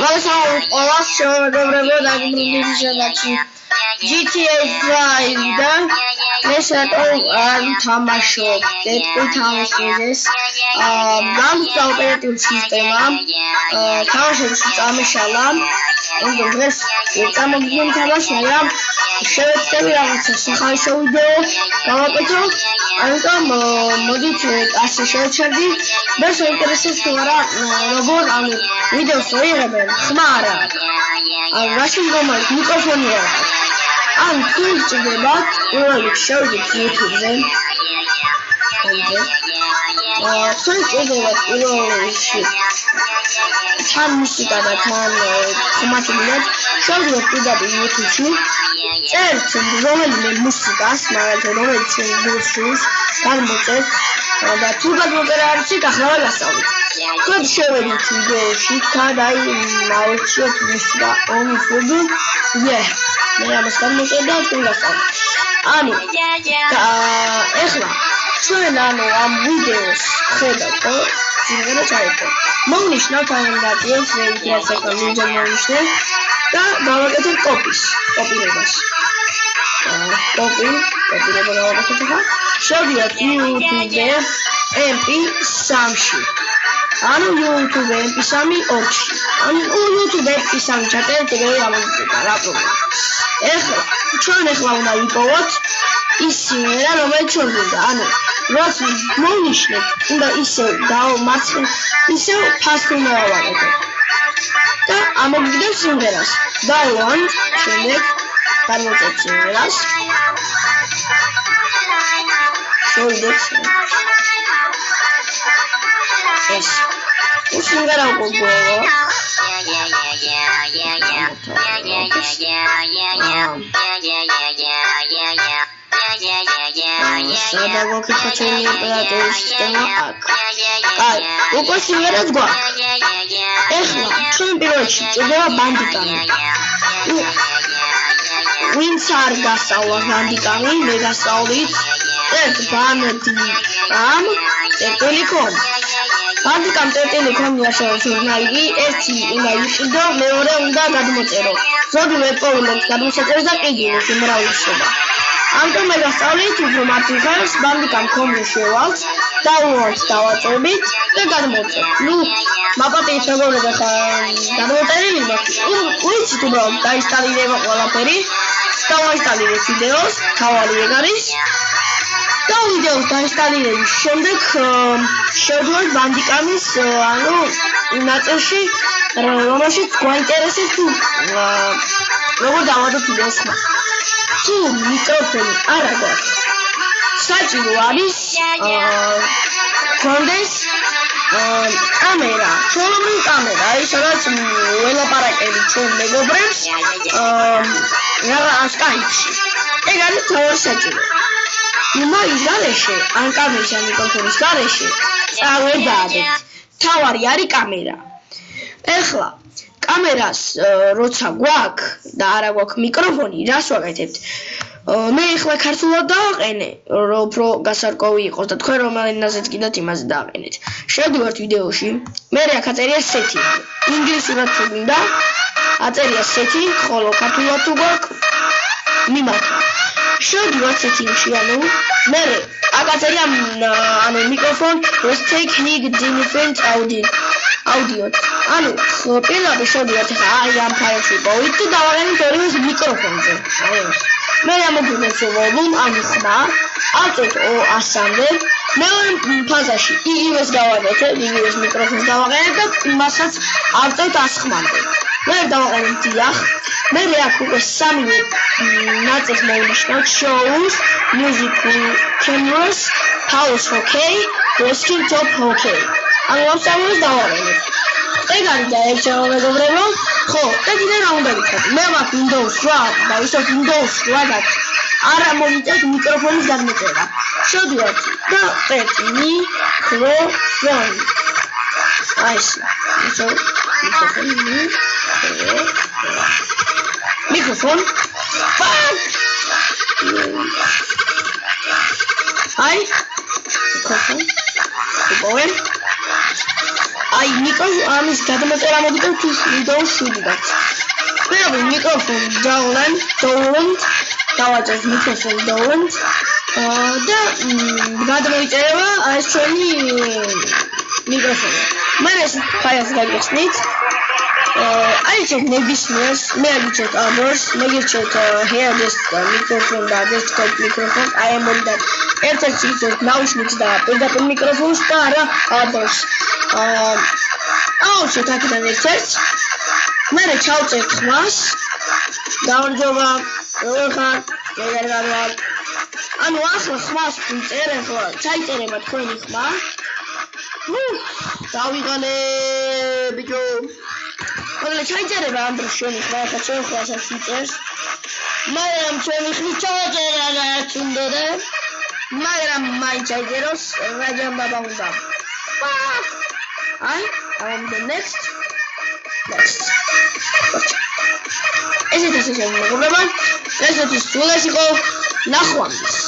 მოგესალმებით ყველას, შემოგვიბრებო დაგიბრუნდით შეგაჩი GTA 5 და ეს რატომ არ თამაშობ დეტყვი თამაშობდეს გამოსა ოპერატიული სისტემა თამაშებში წამეშალა დღეს წამოგიდგენ თამაშ მაგრამ შევეცდები რაღაცა სახაისო ვიდეო გავაკეთო ამიტომ მოდით ასე შევჩერდი და შეინტერესებს თუ არა როგორ ვიდეოს მოიღებენ ხმა არა რაში მდგომარი მიკროფონი არა ან თუ ჭირდებათ როლიქ შევიდეთ YouTube-ზე თუ ჭირდებათ პირველში თან მუსიკა და თან ხმათი მინეთ შევიდეთ პირდაპირ YouTube-ში წერთ რომელიმე მუსიკას მაგრამ რომელიც გულსურს გამოწევთ და თუ გადმოწერარჩი გახლავე გასწავლით ხოდ შევედით ვიდეოში თან აი აუჩიოთ მუსიკა ომიფობი მე ამას გამოწერდა თუ გასწავლით ანუ ეხლა ჩვენ ამ ვიდეოს ხედავთ სიმღერა ჩაერთო მოვნიშნავთ ამ ნაწილს რეიტიაცია მოვნიშნე და გავაკეთებ კოპირებას კოპირება გავაკეთებ ხა შევდიოთ YouTube-ზე MP3-ში ანუ YouTube MP3 2-ში ანუ YouTube MP3 ჩაწერეთ ეგრევე გამოგიწევთ რა პრობლემა ეხლა ჩვენ უნდა ვიპოვოთ ის სიმღერა რომელიც ჩვენ გვინდა ანუ როცა მოვნიშნეთ უნდა ისევ დავმარცხნ ისევ ფასი უნდა ვაკეთებ და ამოვიგდებ სიმღერას download შემდეგ გამოწევთ სიმღერას შევიდეთ ეს სიმღერა უკვე სადა გოგიხოთ ჩვენი ოპერატიული სისტემა აქ აი უკვე სიმღერაც გვაქვს ეხლა ჩვენ პირველში ჭირდება ბანდიკამი ვინც არ გასწავლა ბანდიკამი მე გასწავლით ეს ბანდიკამ ტელეკომ ბანდიკამ ტელეკომ იაშოვოს ჟურნალი ერთი უნდა იყიდო მეორე უნდა გადმოწერო ზოგი ვეპოვილებს გადმოსაწერს და ყიდულობს უმრავლესობა ამიტომ მე გასწავლით უფრო მარტივად ბანდიკამ კომზე შევალთ download დავაწევით და გადმოვწერთ ნუ მაპატიეთ როგორ გადმოწერილი ვიცით უბრალოდ დაინსტალირება ყველაფერი დავაინსტალირეთ ვიდეოს თავარი ეგ არის და ვიდეოს დაინსტალირების შემდეგ შევდივართ ბანდიკამის ანუ ნაწილში რომელშიც გვაინტერესებს თუ როგორ დავადოთ ვიდეოს ხმა თუ მიკროფონი არ აქვს საჭირო არის კონდეს კამერა ჩვეულებრივი კამერა აი სადაც ველაპარაკებით ჩვენ მეგობრებს რაღაც სკაიპში ეგ არის თავი საჭირო იმის გარეშე ან კამერის ან მიკროფონის გარეშე წავერ დაადეთ თავარი არის კამერა ეხლა კამერას როცა გვაქვს და არა გვაქვს მიკროფონი რას ვაკეთებთ მე ახლა ქართულად დავაყენე რომ უფრო გასარკვევი იყოს და თქვენ რომელ ენაზეც კიდათ იმაზე დააყენეთ შევდივართ ვიდეოში მე აქ აწერია სეთი ინგლისურად თუ გინდა აწერია სეთი ხოლო ქართულად თუ გვაქვს მიმართა შევდივართ სეტინგში ანუ მე აქ აწერია ანუ მიკროფონ with technique different audio ანუ პირდაპირ შევდივართ ხა აი ამ ფაილში პოვით და დავაყენეთ ორივე მიკროფონზე მე ამოგგვინებს ვოლუმ ანუ ხმა ავწევთ 100-მდე მეორე ფაზაში იგივეს გავაკეთებ იგივეს მიკროფონს დავაყენებ და მასაც ავწევთ 100 ხმამდე მე დავაყენებ დიახ მე აქ უკვე სამი ნაწილს მოვნიშნავ shows music cameras house okay rescue top okay ანუ ამ სამს დავაყენებ ეგ არის და ეს მეგობრებო ხო და კიდე რა უნდა ვიქოთ მე მაქვს Windows 8 და ისევ Windows 8 და არა მომიწევთ მიკროფონის გადმოწერა შევდივართ და წერთ მიკროფონი აი ეს მიკროფონ აი მიკროფონ აი ამის გადამოწერა მოდით თუ ვიდეოს 7 გაქვს. Первый микрофон download დავაჭერთ მიკროფონ download და გადმოიწერება ეს ჩვენი მიკროფონი. მე ეს ფაილს გაგიხსნით. აიჩეთ ნებისმიერს, მე აგიჩეთ others, მეგიჩეთ here this microphone და desktop microphone, I am on that. ერთ-ერთი იჩეთ naushnits და პირდაპირ მიკროფონს და არა others. აუჩეთ აქედან ერთ-ერთს. მე ჩავწერთ ხმას. გამარჯობა, როგორ ხარ? მეგარგარ. ანუ ახლა ხმას ვიწერე ხო? ჩაიწერება თქვენი ხმა. დავიღალე ბიჭო. ხოლმე ჩაიწერება ანდრეს შენი ხმა, ახლა ჩვენ ხმასაც ვიწერს. მაგრამ ჩვენი ხმის ჩაიწერა რაც უნდა. მაგრამ მაინც ჩაიწეროს, რაჯამ ბაბა უნდა. აი, the next. ესეთ ასე შემოგვიყვება. ესეთი სულ ეს იყო ნახვამდის.